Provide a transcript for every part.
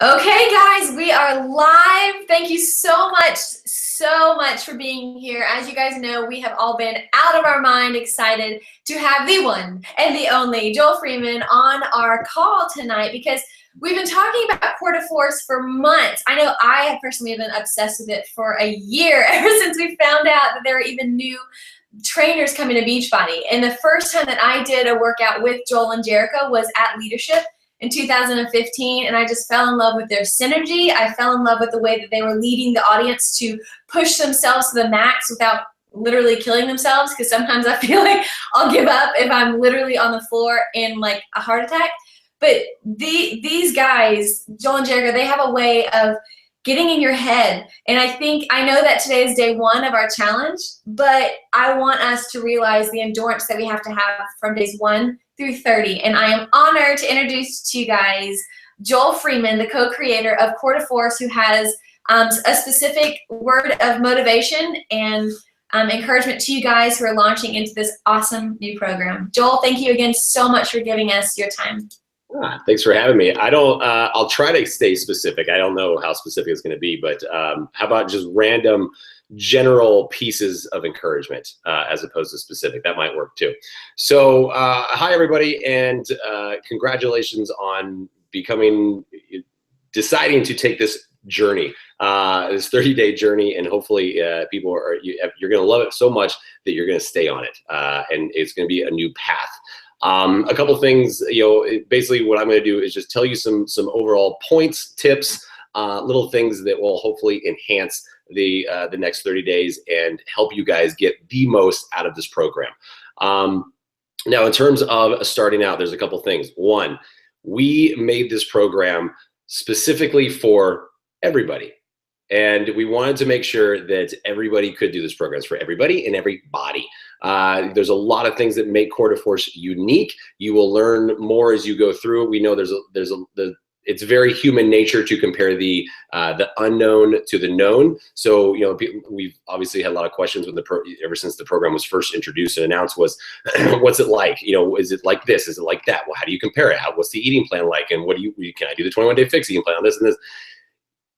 Okay, guys, we are live. Thank you so much for being here. As you guys know, we have all been out of our mind excited to have the one and the only Joel Freeman on our call tonight because we've been talking about Core de Force for months. I know I have personally been obsessed with it for a year, ever since we found out that there are even new trainers coming to Beachbody. And the first time that I did a workout with Joel and Jericho was at Leadership in 2015, and I just fell in love with their synergy. I fell in love with the way that they were leading the audience to push themselves to the max without literally killing themselves, because sometimes I feel like I'll give up if I'm literally on the floor in like a heart attack. But these guys, Joel and Jericho, they have a way of getting in your head. And I know that today is day one of our challenge, but I want us to realize the endurance that we have to have from days 1 through 30. And I am honored to introduce to you guys Joel Freeman, the co-creator of Core de Force, who has a specific word of motivation and encouragement to you guys who are launching into this awesome new program. Joel, thank you again so much for giving us your time. Thanks for having me. I'll try to stay specific. I don't know how specific it's going to be, but how about just random general pieces of encouragement as opposed to specific? That might work too. So hi everybody, and congratulations on deciding to take this journey, this 30-day journey, and hopefully you're going to love it so much that you're going to stay on it, and it's going to be a new path. A couple things, basically what I'm going to do is just tell you some overall points, tips, little things that will hopefully enhance the next 30 days and help you guys get the most out of this program. Now, in terms of starting out, there's a couple things. One, we made this program specifically for everybody. And we wanted to make sure that everybody could do this program. It's for everybody and every body. There's a lot of things that make Core de Force unique. You will learn more as you go through. We know it's very human nature to compare the unknown to the known. So we've obviously had a lot of questions ever since the program was first introduced and announced. Was what's it like? Is it like this? Is it like that? Well, how do you compare it? What's the eating plan like? And can I do the 21-day fix eating plan on this and this?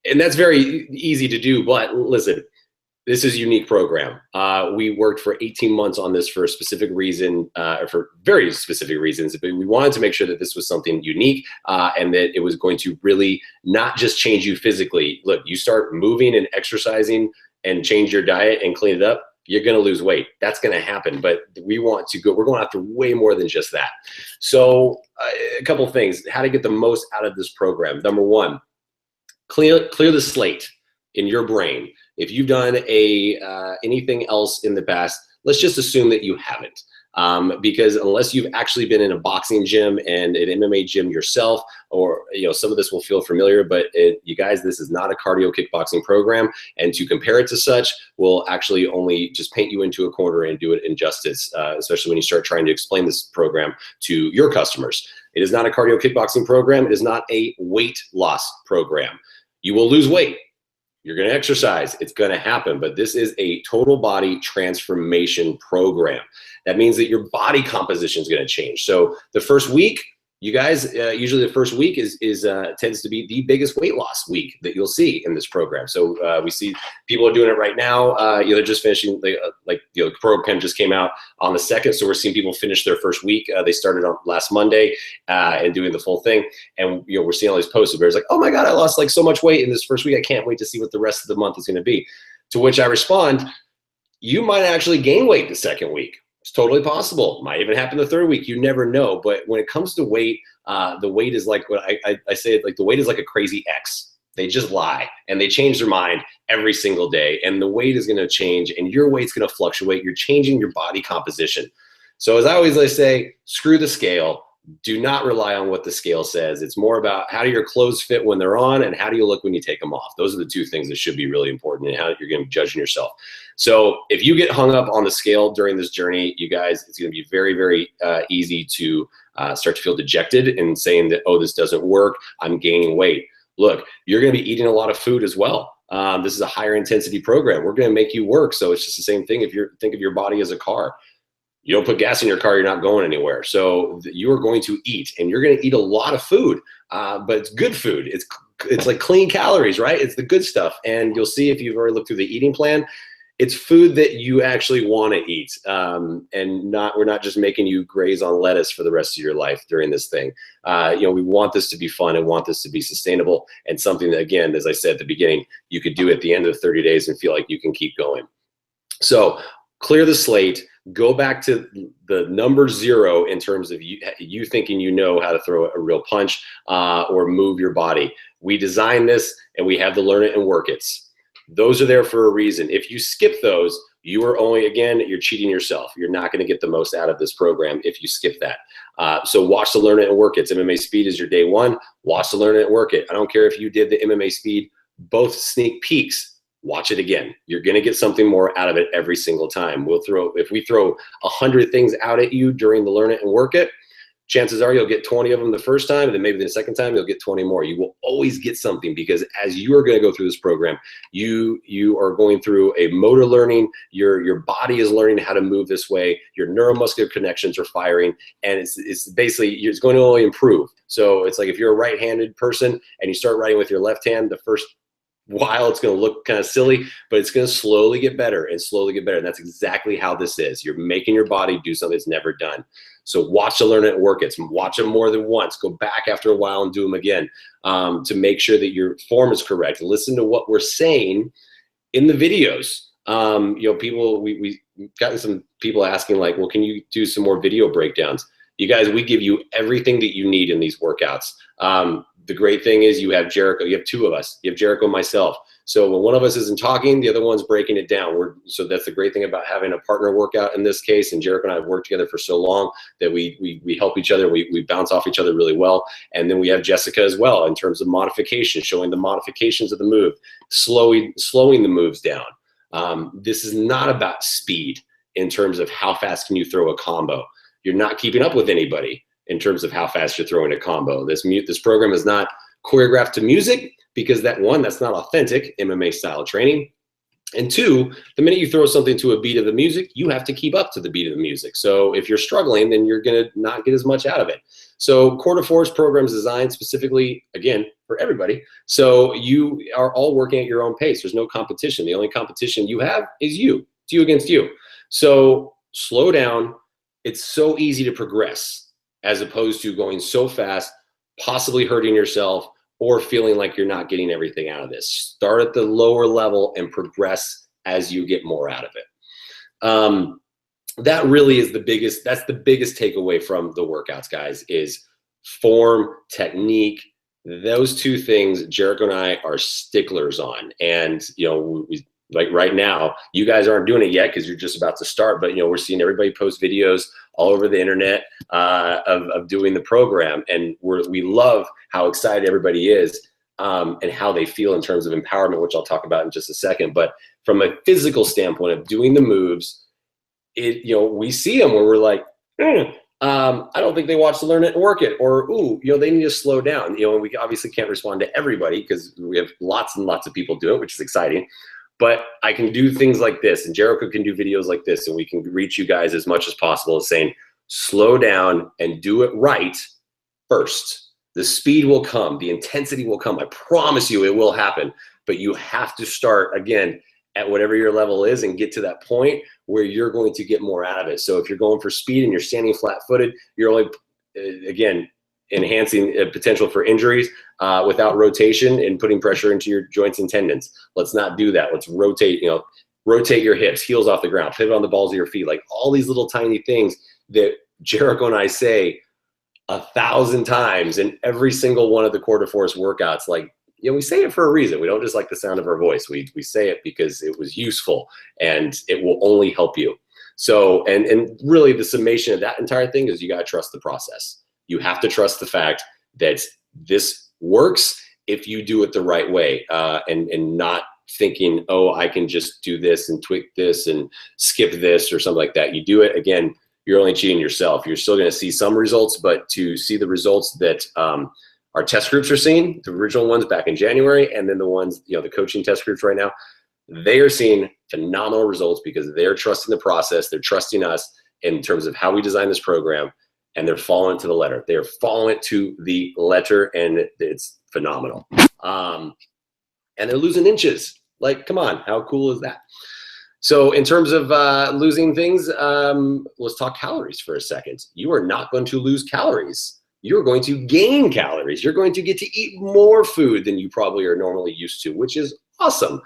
And that's very easy to do, but listen, this is a unique program. We worked for 18 months on this for a specific reason, for very specific reasons, but we wanted to make sure that this was something unique and that it was going to really not just change you physically. Look, you start moving and exercising and change your diet and clean it up, you're going to lose weight. That's going to happen, but we're going after way more than just that. So a couple things, how to get the most out of this program. Number one, clear the slate in your brain. If you've done anything else in the past, let's just assume that you haven't. Because unless you've actually been in a boxing gym and an MMA gym yourself, or some of this will feel familiar, but you guys, this is not a cardio kickboxing program, and to compare it to such will actually only just paint you into a corner and do it injustice, especially when you start trying to explain this program to your customers. It is not a cardio kickboxing program. It is not a weight loss program. You will lose weight. You're going to exercise. It's going to happen. But this is a total body transformation program. That means that your body composition is going to change. So the first week, you guys, usually the first week tends to be the biggest weight loss week that you'll see in this program. So we see people are doing it right now. They're just finishing, the program just came out on the 2nd. So we're seeing people finish their first week. They started on last Monday and doing the full thing. And we're seeing all these posts where it's like, oh my God, I lost so much weight in this first week. I can't wait to see what the rest of the month is going to be. To which I respond, you might actually gain weight the second week. It's totally possible. Might even happen the third week. You never know. But when it comes to weight, the weight is like what I say it like the weight is like a crazy ex. They just lie and they change their mind every single day. And the weight is going to change and your weight's going to fluctuate. You're changing your body composition. So as I always say, screw the scale. Do not rely on what the scale says. It's more about how do your clothes fit when they're on and how do you look when you take them off. Those are the two things that should be really important and how you're going to be judging yourself. So if you get hung up on the scale during this journey, you guys, it's going to be very, very easy to start to feel dejected and saying that, oh, this doesn't work. I'm gaining weight. Look, you're going to be eating a lot of food as well. This is a higher intensity program. We're going to make you work. So it's just the same thing. If you think of your body as a car, You don't put gas in your car, you're not going anywhere. So you are going to eat, and you're going to eat a lot of food, but it's good food. It's like clean calories, right? It's the good stuff. And you'll see if you've already looked through the eating plan, it's food that you actually want to eat, and we're not just making you graze on lettuce for the rest of your life during this thing. We want this to be fun and want this to be sustainable, and something that, again, as I said at the beginning, you could do at the end of 30 days and feel like you can keep going. So clear the slate. Go back to the number 0 in terms of you thinking you know how to throw a real punch or move your body. We designed this, and we have the learn it and work it's. Those are there for a reason. If you skip those, you are only, again, you're cheating yourself. You're not going to get the most out of this program if you skip that. So watch the learn it and work it's. MMA Speed is your day 1. Watch the learn it and work it. I don't care if you did the MMA Speed, both sneak peeks. Watch it again. You're going to get something more out of it every single time. If we throw 100 things out at you during the learn it and work it, chances are you'll get 20 of them the first time, and then maybe the second time you'll get 20 more. You will always get something, because as you are going to go through this program, you are going through a motor learning. Your body is learning how to move this way. Your neuromuscular connections are firing, and it's basically, it's going to only improve. So it's like if you're a right-handed person and you start writing with your left hand, the first while it's going to look kind of silly, but it's going to slowly get better and slowly get better. And that's exactly how this is. You're making your body do something it's never done. So watch the learn it and work it. Watch them more than once. Go back after a while and do them again to make sure that your form is correct. Listen to what we're saying in the videos. We've gotten some people asking, like, well, can you do some more video breakdowns? You guys, we give you everything that you need in these workouts. The great thing is you have Jericho. You have 2 of us. You have Jericho and myself. So when one of us isn't talking, the other one's breaking it down. So that's the great thing about having a partner workout in this case. And Jericho and I have worked together for so long that we help each other. We bounce off each other really well. And then we have Jessica as well in terms of modification, showing the modifications of the move, slowing the moves down. This is not about speed in terms of how fast can you throw a combo. You're not keeping up with anybody in terms of how fast you're throwing a combo. This program is not choreographed to music, because that's not authentic MMA style training. And 2, the minute you throw something to a beat of the music, you have to keep up to the beat of the music. So if you're struggling, then you're going to not get as much out of it. So Core to Force program is designed specifically, again, for everybody. So you are all working at your own pace. There's no competition. The only competition you have is you. It's you against you. So slow down. It's so easy to progress, as opposed to going so fast, possibly hurting yourself or feeling like you're not getting everything out of this. Start at the lower level and progress as you get more out of it. That really is that's the biggest takeaway from the workouts, guys, is form, technique. Those 2 things Jericho and I are sticklers on. And, like right now, you guys aren't doing it yet because you're just about to start, but we're seeing everybody post videos all over the internet of doing the program, and we love how excited everybody is and how they feel in terms of empowerment, which I'll talk about in just a second. But from a physical standpoint of doing the moves, we see them where we're like, I don't think they watch the learn it and work it, or they need to slow down. And we obviously can't respond to everybody because we have lots and lots of people do it, which is exciting. But I can do things like this, and Jericho can do videos like this, and we can reach you guys as much as possible as saying, slow down and do it right first. The speed will come. The intensity will come. I promise you it will happen. But you have to start, again, at whatever your level is and get to that point where you're going to get more out of it. So if you're going for speed and you're standing flat-footed, you're only, again, enhancing potential for injuries without rotation and putting pressure into your joints and tendons. Let's not do that. Let's rotate, rotate your hips, heels off the ground, pivot on the balls of your feet, like all these little tiny things that Jericho and I say 1,000 times in every single one of the Core to Force workouts. Like, we say it for a reason. We don't just like the sound of our voice. We say it because it was useful and it will only help you. So, and really the summation of that entire thing is you got to trust the process. You have to trust the fact that this works if you do it the right way, and not thinking, oh, I can just do this and tweak this and skip this or something like that. You do it, again, you're only cheating yourself. You're still going to see some results, but to see the results that our test groups are seeing, the original ones back in January, and then the ones, the coaching test groups right now, they are seeing phenomenal results because they're trusting the process, they're trusting us, in terms of how we design this program, and they're following it to the letter. They're following it to the letter, and it's phenomenal. And they're losing inches. Like, come on, how cool is that? So in terms of losing things, let's talk calories for a second. You are not going to lose calories. You're going to gain calories. You're going to get to eat more food than you probably are normally used to, which is awesome.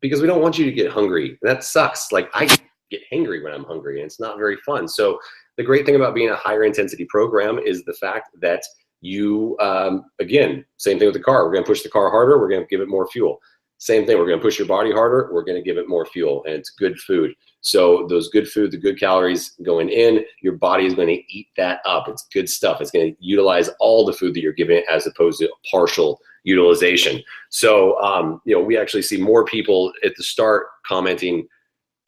Because we don't want you to get hungry. That sucks. Like, I get hangry when I'm hungry, and it's not very fun. So the great thing about being a higher intensity program is the fact that you, again, same thing with the car. We're gonna push the car harder, we're gonna give it more fuel. Same thing, we're gonna push your body harder, we're gonna give it more fuel, and it's good food. So those good food, the good calories going in, your body is gonna eat that up. It's good stuff. It's gonna utilize all the food that you're giving it as opposed to partial utilization. So, you know, we actually see more people at the start commenting,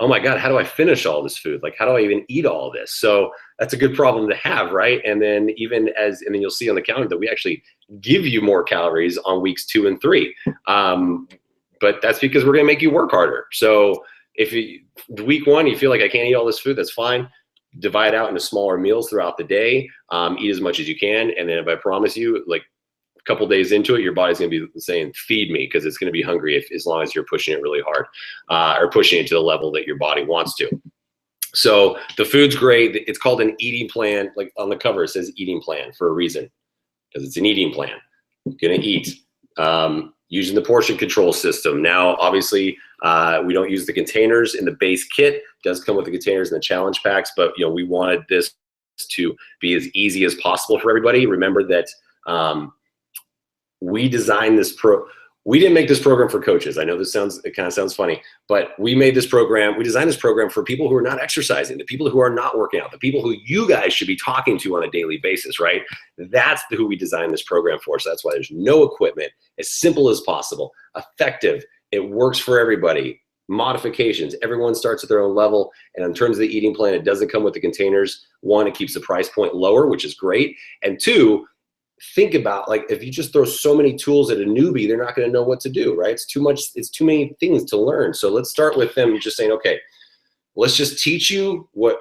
oh my God, how do I finish all this food? Like, how do I even eat all this? So that's a good problem to have, right? And then and then you'll see on the calendar that we actually give you more calories on weeks 2 and 3. But that's because we're gonna make you work harder. So if week 1, you feel like I can't eat all this food, that's fine. Divide out into smaller meals throughout the day, eat as much as you can. And then if I promise you, like, couple days into it, your body's gonna be saying, feed me, because it's gonna be hungry as long as you're pushing it really hard, or pushing it to the level that your body wants to. So the food's great. It's called an eating plan. Like on the cover, it says eating plan for a reason, because it's an eating plan. You're gonna eat. Using the portion control system. Now, obviously, we don't use the containers in the base kit. It does come with the containers in the challenge packs, but you know, we wanted this to be as easy as possible for everybody. Remember that we designed this we didn't make this program for coaches. I know it kind of sounds funny, but we designed this program for people who are not exercising, the people who are not working out, the people who you guys should be talking to on a daily basis, right? That's who we designed this program for. So that's why there's no equipment, as simple as possible, effective. It works for everybody. Modifications, everyone starts at their own level. And in terms of the eating plan, it doesn't come with the containers. 1, it keeps the price point lower, which is great. And 2, think about, like, if you just throw so many tools at a newbie, they're not going to know what to do, right? It's too much. It's too many things to learn. So let's start with them just saying, okay, let's just teach you what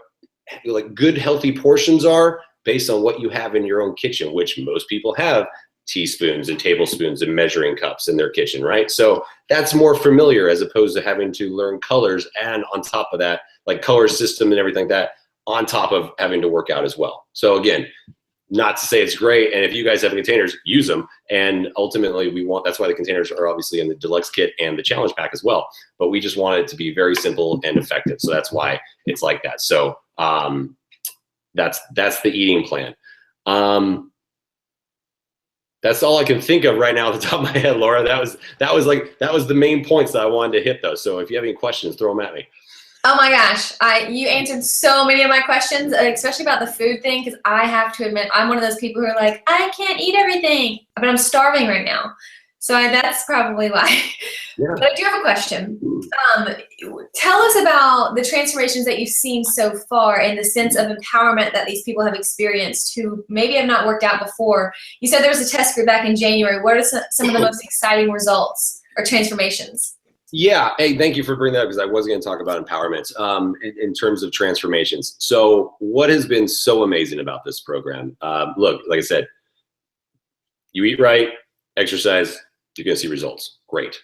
like good healthy portions are based on what you have in your own kitchen, which most people have teaspoons and tablespoons and measuring cups in their kitchen, right? So that's more familiar as opposed to having to learn colors, and on top of that, like color system and everything like that, on top of having to work out as well. So again, not to say it's great, and if you guys have containers, use them. And ultimately, that's why the containers are obviously in the deluxe kit and the challenge pack as well. But we just want it to be very simple and effective, so that's why it's like that. So that's the eating plan. That's all I can think of right now at the top of my head, Laura. That was the main points that I wanted to hit, though. So if you have any questions, throw them at me. Oh my gosh, you answered so many of my questions, especially about the food thing, because I have to admit, I'm one of those people who are like, I can't eat everything, but I'm starving right now. So that's probably why. Yeah. But I do have a question. Tell us about the transformations that you've seen so far and the sense of empowerment that these people have experienced who maybe have not worked out before. You said there was a test group back in January. What are some of the most exciting results or transformations? Yeah, hey, thank you for bringing that up, because I was going to talk about empowerment in terms of transformations. So what has been so amazing about this program? Look, like I said, you eat right, exercise, you're going to see results. Great.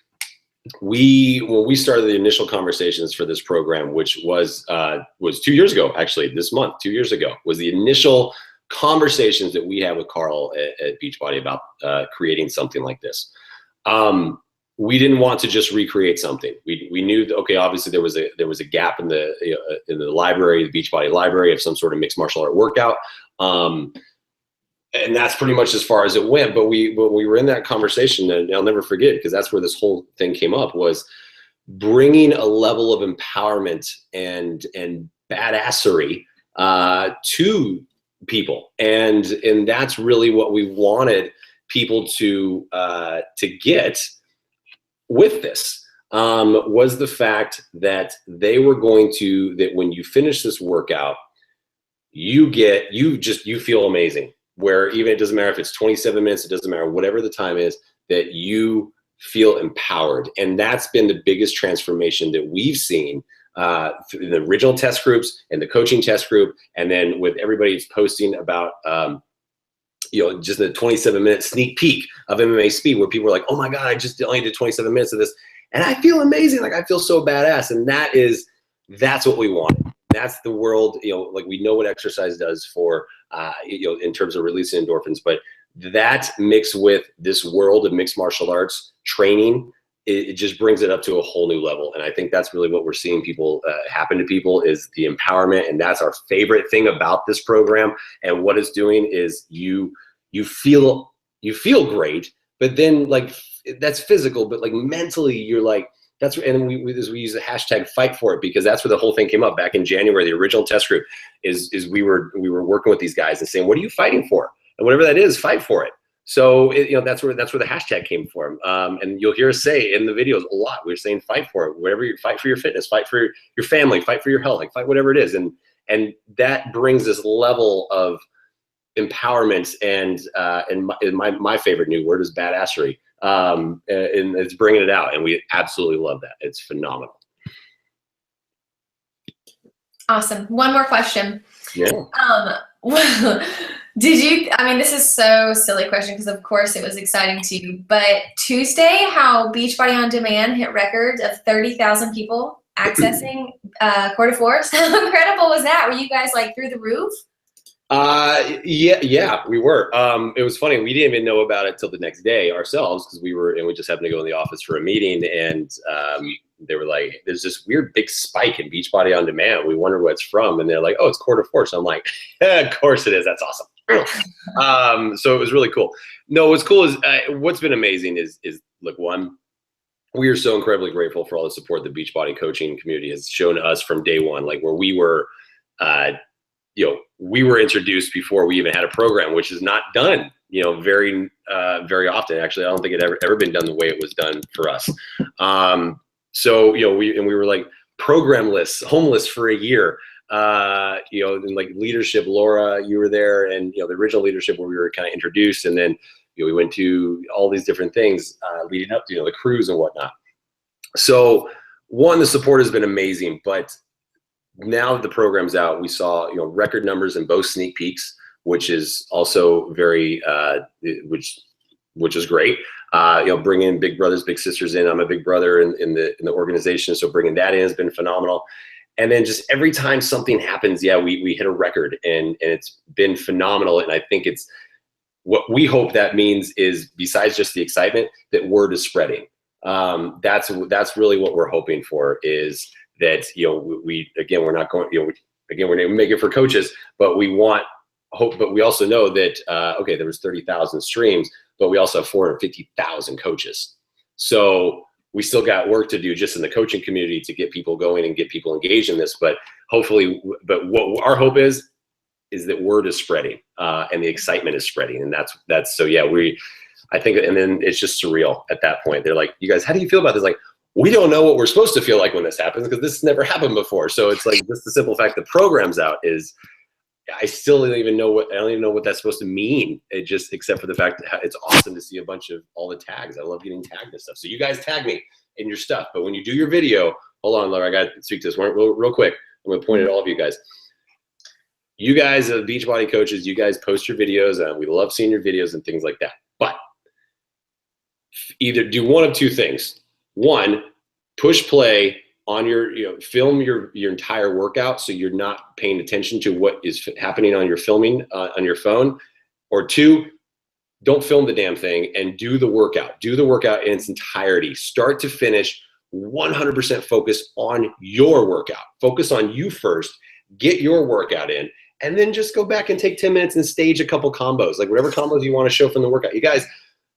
When we started the initial conversations for this program, which was 2 years ago, actually, this month, 2 years ago, was the initial conversations that we had with Carl at Beachbody about creating something like this. We didn't want to just recreate something. We knew that, okay, obviously there was a gap in the library, the Beachbody library, of some sort of mixed martial art workout, and that's pretty much as far as it went. But when we were in that conversation, and I'll never forget, because that's where this whole thing came up, was bringing a level of empowerment and badassery to people, and that's really what we wanted people to get with this, was the fact that they were going to, that when you finish this workout, you feel amazing, where even it doesn't matter if it's 27 minutes, it doesn't matter, whatever the time is, that you feel empowered. And that's been the biggest transformation that we've seen the original test groups and the coaching test group, and then with everybody's posting about just a 27-minute sneak peek of MMA Speed, where people are like, oh my God, I just only did 27 minutes of this, and I feel amazing. Like, I feel so badass. And that's what we want. That's the world, like, we know what exercise does for, in terms of releasing endorphins, but that mixed with this world of mixed martial arts training, it just brings it up to a whole new level. And I think that's really what we're seeing people happen to people, is the empowerment. And that's our favorite thing about this program. And what it's doing is you feel great, but then, like, that's physical, but like mentally you're like, and we use the hashtag fight for it, because that's where the whole thing came up back in January. The original test group is we were working with these guys and saying, what are you fighting for? And whatever that is, fight for it. So that's where the hashtag came from. And you'll hear us say in the videos a lot, we're saying fight for it. Whatever you fight for, your fitness, fight for your family, fight for your health, like, fight whatever it is. And that brings this level of empowerment and my favorite new word is badassery. And it's bringing it out, and we absolutely love that. It's phenomenal. Awesome. One more question. Yeah. This is so silly question, because of course it was exciting to you, but Tuesday, how Beachbody On Demand hit records of 30,000 people accessing Quarter Force. How incredible was that? Were you guys like through the roof? Yeah, we were. It was funny. We didn't even know about it till the next day ourselves, because we just happened to go in the office for a meeting, and they were like, there's this weird big spike in Beachbody On Demand. We wonder what it's from. And they're like, oh, it's Quarter Force. I'm like, of course it is. That's awesome. So it was really cool. No, what's cool is, what's been amazing is look, one, we are so incredibly grateful for all the support the Beachbody coaching community has shown us from day one, like where we were, we were introduced before we even had a program, which is not done, very often. Actually, I don't think it ever been done the way it was done for us. So, we were like programless, homeless for a year. And like leadership, Laura, you were there, and the original leadership where we were kind of introduced, and then we went to all these different things leading up to the cruise and whatnot. So one, the support has been amazing, but now that the program's out, we saw record numbers in both sneak peeks, which is also very which is great. Bringing big brothers, big sisters in. I'm a big brother in the organization, so bringing that in has been phenomenal. And then just every time something happens, we hit a record, and it's been phenomenal. And I think it's what we hope that means is, besides just the excitement, that word is spreading. That's really what we're hoping for, is that we're not going, we're going to make it for coaches, but we want hope. But we also know that there was 30,000 streams, but we also have 450,000 coaches. So we still got work to do just in the coaching community to get people going and get people engaged in this. But hopefully, what our hope is that word is spreading and the excitement is spreading. And that's so, I think, and then it's just surreal at that point. They're like, you guys, how do you feel about this? Like, we don't know what we're supposed to feel like when this happens, because this never happened before. So it's like, just the simple fact the program's out is, I still don't even know what that's supposed to mean. Except for the fact that it's awesome to see a bunch of all the tags. I love getting tagged and stuff. So you guys tag me in your stuff, but when you do your video, hold on, Laura, I got to speak to this one real quick. I'm going to point at all of you guys. You guys are Beachbody coaches. You guys post your videos, and we love seeing your videos and things like that. But either do one of two things. One, push play on your, film your entire workout, so you're not paying attention to what is happening on your filming on your phone. Or two, don't film the damn thing and do the workout. Do the workout in its entirety, start to finish, 100% focus on your workout. Focus on you first, get your workout in, and then just go back and take 10 minutes and stage a couple combos, like whatever combos you want to show from the workout. You guys,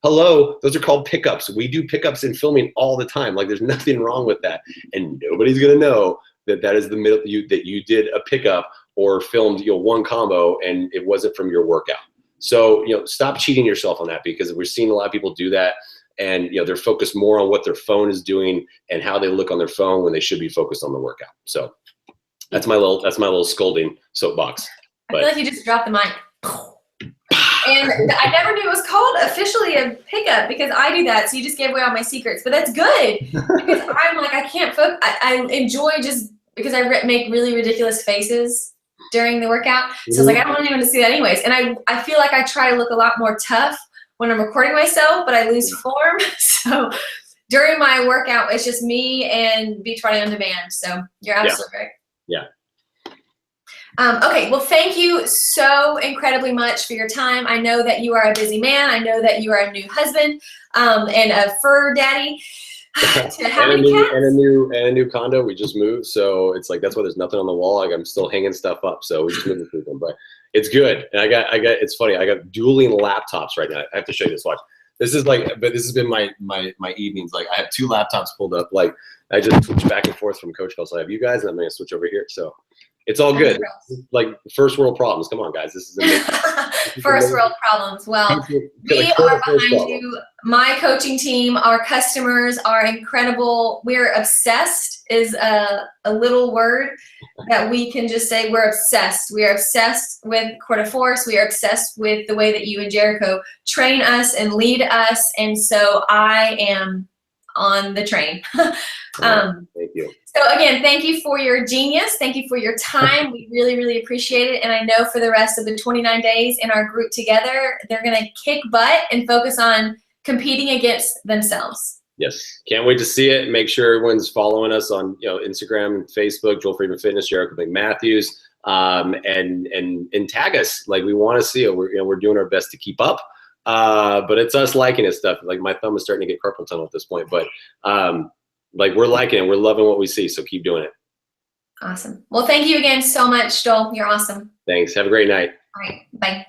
hello, those are called pickups. We do pickups in filming all the time. Like, there's nothing wrong with that. And nobody's gonna know that is the middle, that you did a pickup or filmed one combo and it wasn't from your workout. So, stop cheating yourself on that, because we're seeing a lot of people do that, and they're focused more on what their phone is doing and how they look on their phone when they should be focused on the workout. So that's my little scolding soapbox. I feel like you just dropped the mic. And I never knew it was called officially a pickup, because I do that. So you just gave away all my secrets, but that's good, because I'm like, I can't focus. I enjoy just because I make really ridiculous faces during the workout. So I was like, I don't want anyone to see that anyways. And I feel like I try to look a lot more tough when I'm recording myself, but I lose form. So during my workout, it's just me and Beachbody On Demand. So you're absolutely right. Yeah. Okay, well, thank you so incredibly much for your time. I know that you are a busy man. I know that you are a new husband and a fur daddy. How many cats? And a new condo. We just moved, so it's like that's why there's nothing on the wall. Like I'm still hanging stuff up, so we just moved through them. But it's good. And I got. It's funny. I got dueling laptops right now. I have to show you this. Watch. This is like, but this has been my evenings. Like I have 2 laptops pulled up. Like I just switch back and forth from coach calls. So I have you guys, and I'm gonna switch over here. So it's all good. Like first world problems. Come on, guys. This is amazing. First world problems. Well, we are behind you. My coaching team, our customers are incredible. We're obsessed is a little word that we can just say. We're obsessed. We are obsessed with Quarter Force. We are obsessed with the way that you and Jericho train us and lead us. And so I am on the train. Thank you. So again, thank you for your genius. Thank you for your time. We really, really appreciate it. And I know for the rest of the 29 days in our group together, they're going to kick butt and focus on competing against themselves. Yes. Can't wait to see it. Make sure everyone's following us on Instagram and Facebook, Joel Freeman Fitness, Jericho McMatthews, and tag us. Like we want to see it. We're doing our best to keep up. But it's us liking it stuff. Like my thumb is starting to get carpal tunnel at this point, but like we're liking it. We're loving what we see. So keep doing it. Awesome. Well, thank you again so much, Joel. You're awesome. Thanks. Have a great night. All right. Bye.